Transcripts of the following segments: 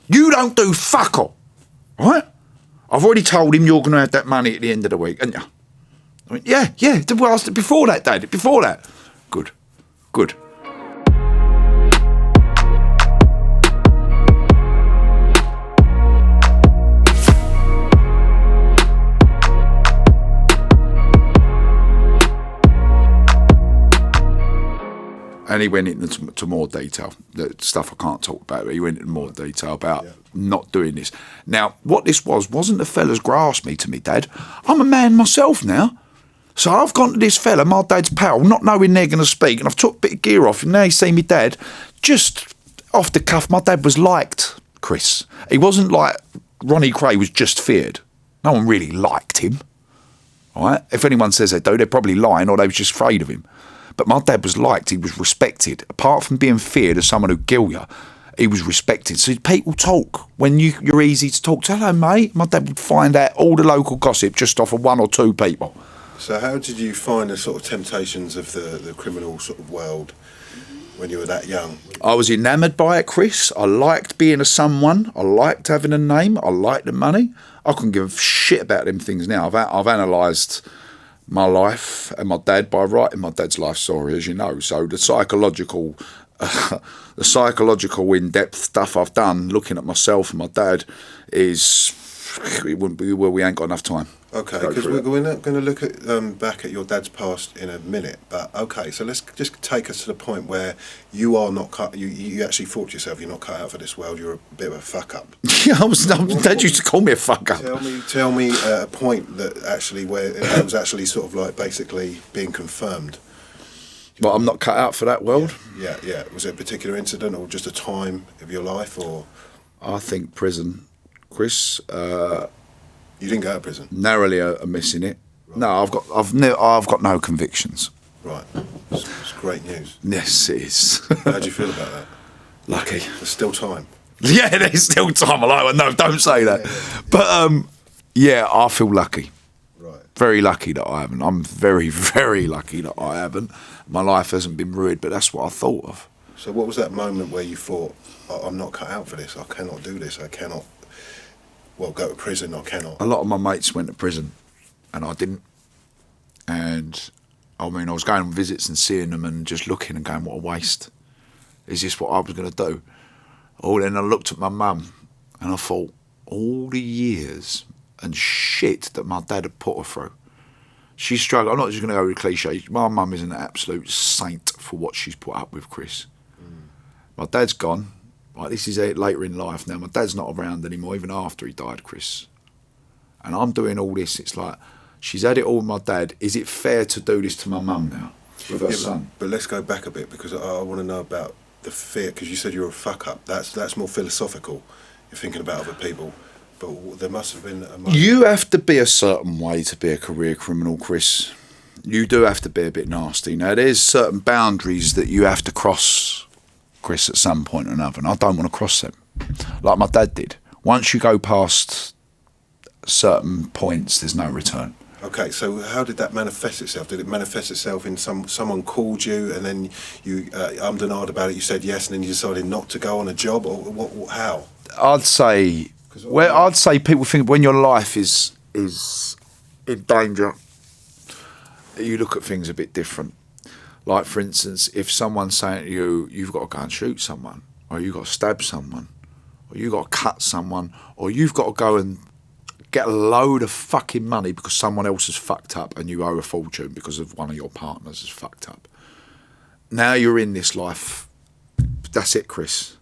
You don't do fuck all, right? I've already told him you're going to have that money at the end of the week, haven't you? I went, yeah. Well, before that, Dad, before that. Good. And he went into more detail, the stuff I can't talk about, but he went into more detail about not doing this. Now, what this wasn't the fella's grasped me to me, Dad. I'm a man myself now. So I've gone to this fella, my dad's pal, not knowing they're going to speak, and I've took a bit of gear off, and now you see me dad, just off the cuff, my dad was liked, Chris. He wasn't like Ronnie Kray was just feared. No one really liked him, all right? If anyone says they do, they're probably lying or they was just afraid of him. But my dad was liked, he was respected. Apart from being feared as someone who'd kill you, he was respected. So people talk when you're easy to talk to. Hello, mate. My dad would find out all the local gossip just off of one or two people. So how did you find the sort of temptations of the criminal sort of world when you were that young? I was enamoured by it, Chris. I liked being a someone. I liked having a name. I liked the money. I couldn't give a shit about them things now. I've analysed my life and my dad by writing my dad's life story, as you know. So the psychological in-depth stuff I've done, looking at myself and my dad, it wouldn't be well. We ain't got enough time. Okay, because we're not going to look at back at your dad's past in a minute. But okay, so let's just take us to the point where you are not cut. You actually thought to yourself, you're not cut out for this world. You're a bit of a fuck up. Yeah, Dad used to call me a fuck up. Tell me a point that actually where it was actually sort of like basically being confirmed. But I'm not cut out for that world. Yeah. Was it a particular incident or just a time of your life, or? I think prison, Chris. You didn't go to prison. Narrowly missing it. Right. No, I've got no convictions. Right, it's great news. Yes, it is. How do you feel about that? Lucky. There's still time. Yeah, there's still time. I like it. No, don't say that. But I feel lucky. Right. Very lucky that I haven't. I'm very, very lucky that I haven't. My life hasn't been ruined, but that's what I thought of. So what was that moment where you thought, I'm not cut out for this, I cannot do this, I cannot, go to prison, I cannot? A lot of my mates went to prison, and I didn't. And, I mean, I was going on visits and seeing them and just looking and going, what a waste. Is this what I was going to do? Oh, then I looked at my mum, and I thought, all the years and shit that my dad had put her through. She struggled. I'm not just going to go with cliches. My mum is an absolute saint for what she's put up with, Chris. My dad's gone. Like, this is later in life now. My dad's not around anymore, even after he died, Chris. And I'm doing all this. It's like, she's had it all with my dad. Is it fair to do this to my mum now with her son? But let's go back a bit, because I want to know about the fear, because you said you're a fuck up. That's more philosophical. You're thinking about other people. But there must have been a moment. You have to be a certain way to be a career criminal, Chris. You do have to be a bit nasty. Now, there's certain boundaries that you have to cross, Chris, at some point or another, and I don't want to cross them, like my dad did. Once you go past certain points, there's no return. Okay, so how did that manifest itself? Did it manifest itself in someone called you and then you ummed and ahed about it, you said yes, and then you decided not to go on a job, or what? How? I'd say people think when your life is in danger, you look at things a bit different. Like, for instance, if someone's saying to you, you've got to go and shoot someone, or you've got to stab someone, or you've got to cut someone, or you've got to go and get a load of fucking money because someone else has fucked up and you owe a fortune because of one of your partners has fucked up. Now you're in this life. That's it, Chris.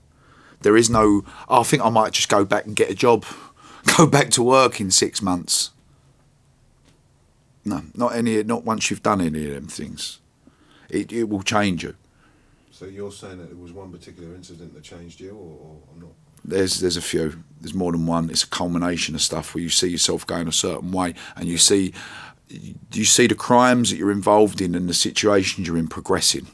There is no, I think I might just go back and get a job, go back to work in 6 months. No, not once you've done any of them things. It will change you. So you're saying that it was one particular incident that changed you, or not? There's a few. There's more than one. It's a culmination of stuff where you see yourself going a certain way, and you see the crimes that you're involved in and the situations you're in progressing.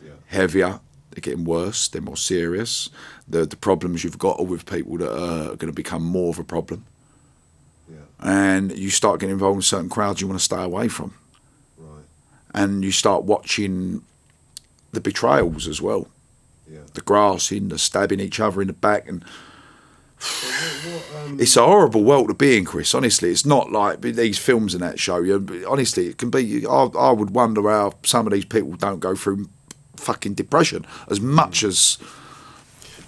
Yeah. Heavier, they're getting worse, they're more serious. The problems you've got are with people that are going to become more of a problem. Yeah. And you start getting involved in certain crowds you want to stay away from. Right. And you start watching the betrayals as well. Yeah. The grassing, the stabbing each other in the back, and It's a horrible world to be in, Chris. Honestly, it's not like these films and that show you. Honestly, it can be. I would wonder how some of these people don't go through fucking depression as much as.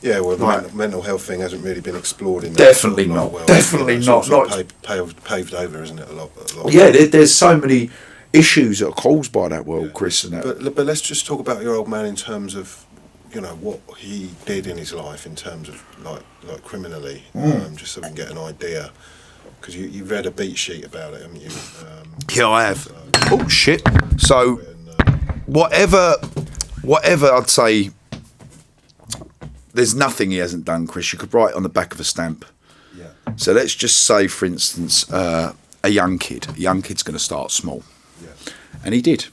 Yeah, well, the mental health thing hasn't really been explored in definitely that not. Well. Definitely not. Paved over, isn't it? A lot. Yeah, there's so many issues that are caused by that world, Chris. And that. But let's just talk about your old man in terms of, what he did in his life in terms of like criminally, just so we can get an idea. Because you read a beat sheet about it, haven't you? Yeah, I have. Oh shit! So whatever I'd say, there's nothing he hasn't done, Chris. You could write on the back of a stamp. Yeah. So let's just say, for instance, a young kid's going to start small. Yeah. And he did.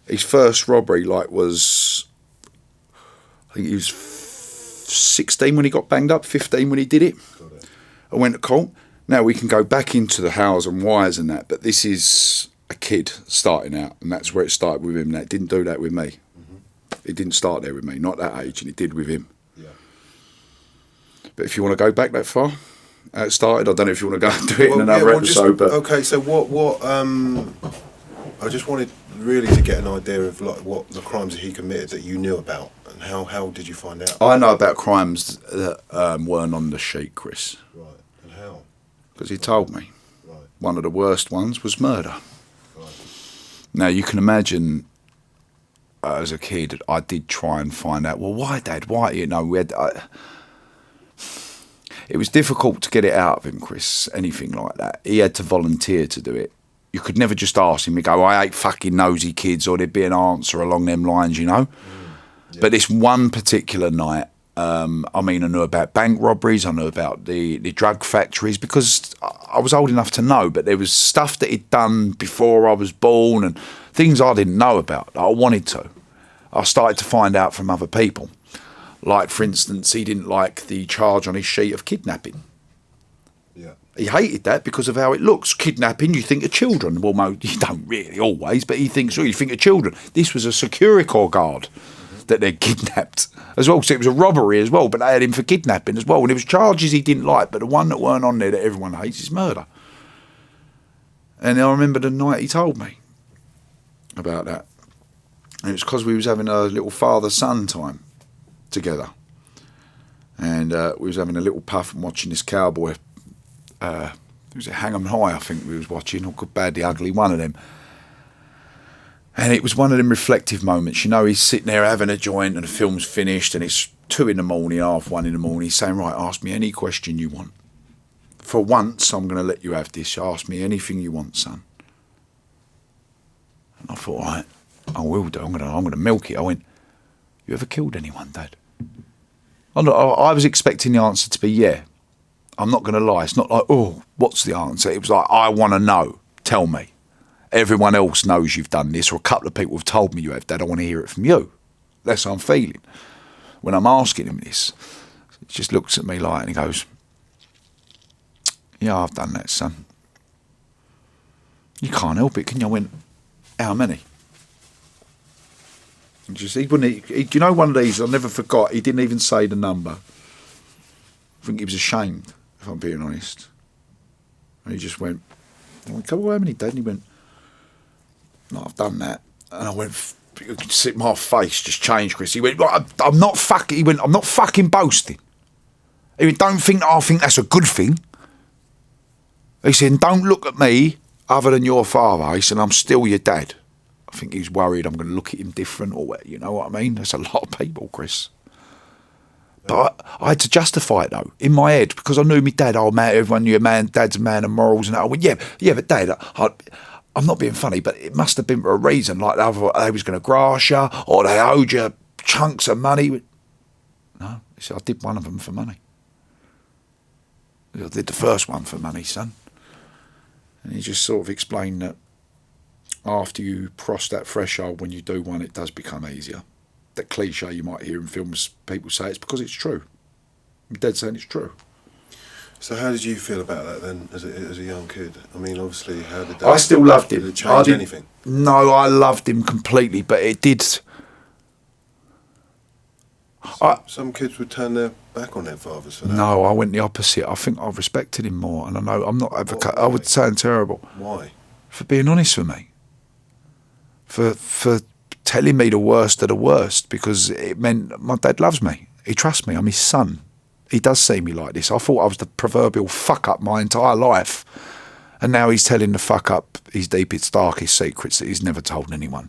His first robbery, was, I think he was 16 when he got banged up, 15 when he did it. I went to court. Now we can go back into the hows and whys and that, but this is a kid starting out, and that's where it started with him. That didn't do that with me. It didn't start there with me, not that age, and it did with him. Yeah. But if you want to go back that far, how it started, I don't know if you want to go and do it in another episode. But okay, so what? I just wanted really to get an idea of what the crimes that he committed that you knew about, and how did you find out? I know about crimes that weren't on the sheet, Chris. Right, and how? Because he told me. Right. One of the worst ones was murder. Right. Now you can imagine. As a kid, I did try and find out. Well, why, Dad? Why? We had. It was difficult to get it out of him, Chris. Anything like that, he had to volunteer to do it. You could never just ask him. You go, I hate fucking nosy kids, or there'd be an answer along them lines, Yeah. But this one particular night, I knew about bank robberies. I knew about the drug factories because I was old enough to know. But there was stuff that he'd done before I was born and things I didn't know about that I wanted to. I started to find out from other people. Like, for instance, he didn't like the charge on his sheet of kidnapping. Yeah. He hated that because of how it looks. Kidnapping, you think of children. Well, you don't really always, but he thinks, you think of children. This was a Securicor guard that they'd kidnapped as well. So it was a robbery as well, but they had him for kidnapping as well. And it was charges he didn't like, but the one that weren't on there that everyone hates is murder. And I remember the night he told me about that. And it was because we was having a little father-son time together. And we was having a little puff and watching this cowboy. It was a Hang 'em High, I think we was watching, or Good, Bad, the Ugly, one of them. And it was one of them reflective moments. He's sitting there having a joint and the film's finished and it's 2 a.m, 1:30 in the morning. He's saying, right, ask me any question you want. For once, I'm going to let you have this. Ask me anything you want, son. And I thought, right, I will do. I'm going to milk it. I went, you ever killed anyone, Dad? I was expecting the answer to be yeah. I'm not going to lie. It's not like, oh, what's the answer? It was like, I want to know. Tell me. Everyone else knows you've done this, or a couple of people have told me you have, Dad. I want to hear it from you. That's how I'm feeling. When I'm asking him this, he just looks at me and he goes, yeah, I've done that, son. You can't help it, can you? I went, how many? And one of these, I never forgot, he didn't even say the number. I think he was ashamed, if I'm being honest. And he just went, well, how many, Dad? And he went, no, I've done that. And I went, you could see my face just changed, Chris. He went, I'm not fucking boasting. He went, don't think that I think that's a good thing. He said, don't look at me other than your father. He said, I'm still your dad. I think he was worried I'm going to look at him different, or you know what I mean? There's a lot of people, Chris. But I had to justify it, though, in my head, because I knew my dad. Oh, man, everyone knew Dad's a man of morals. And I went, yeah, but Dad, I'm not being funny, but it must have been for a reason. Like they was going to grass you, or they owed you chunks of money. No, he said, I did one of them for money. I did the first one for money, son. And he just sort of explained that after you cross that threshold, when you do one, it does become easier. That cliche you might hear in films, people say it's because it's true. I'm dead saying it's true. So how did you feel about that then, as a young kid? I mean, obviously, how did that... I still loved him. Did it change anything? No, I loved him completely, but it did... Some kids would turn their back on their fathers for that. No, I went the opposite. I think I respected him more, and I know I'm not advocate. I would sound terrible. Why? For being honest with me. For telling me the worst of the worst, because it meant my dad loves me. He trusts me. I'm his son. He does see me like this. I thought I was the proverbial fuck up my entire life, and now he's telling the fuck up his deepest, darkest secrets that he's never told anyone.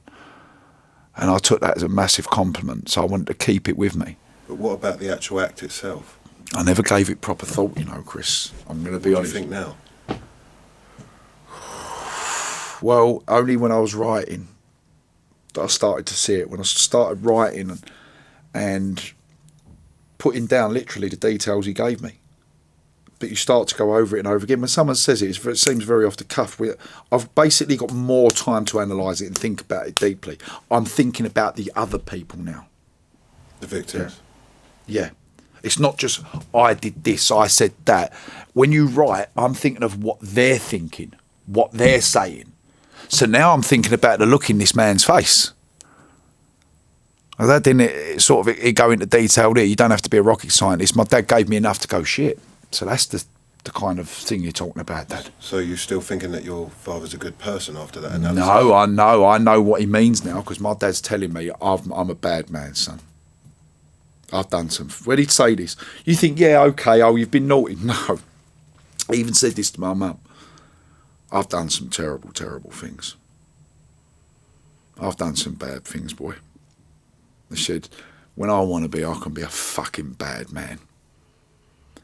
And I took that as a massive compliment, so I wanted to keep it with me. But what about the actual act itself? I never gave it proper thought, you know, Chris. I'm going to be honest. What do you think now? Well, only when I was writing that I started to see it. When I started writing and putting down literally the details he gave me. But you start to go over it and over again. When someone says it, it seems very off the cuff. I've basically got more time to analyse it and think about it deeply. I'm thinking about the other people now. The victims? Yeah. It's not just, I did this, I said that. When you write, I'm thinking of what they're thinking, what they're saying. So now I'm thinking about the look in this man's face. Well, that didn't it go into detail there. You don't have to be a rocket scientist. My dad gave me enough to go, shit. So that's the kind of thing you're talking about, Dad. So you're still thinking that your father's a good person after that analysis? No, I know what he means now, because my dad's telling me I'm a bad man, son. I've done some... Where did he say this? You think, yeah, okay, you've been naughty. No. He even said this to my mum. I've done some terrible, terrible things. I've done some bad things, boy. They said, when I want to be, I can be a fucking bad man.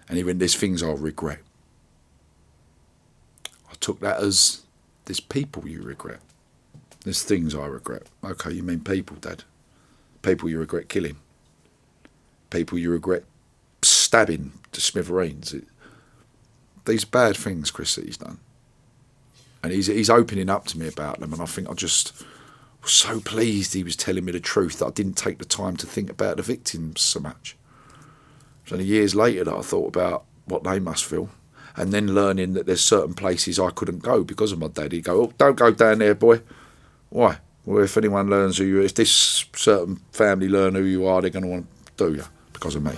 And even there's things I'll regret. I took that as, there's people you regret. There's things I regret. Okay, you mean people, Dad? People you regret killing. People you regret stabbing to smithereens. These bad things, Chris, that he's done. And he's opening up to me about them, and I think I just was so pleased he was telling me the truth that I didn't take the time to think about the victims so much. It was only years later that I thought about what they must feel, and then learning that there's certain places I couldn't go because of my dad. He'd go, oh, don't go down there, boy. Why? Well, if anyone learns who you are, if this certain family learn who you are, they're going to want to do you because of me.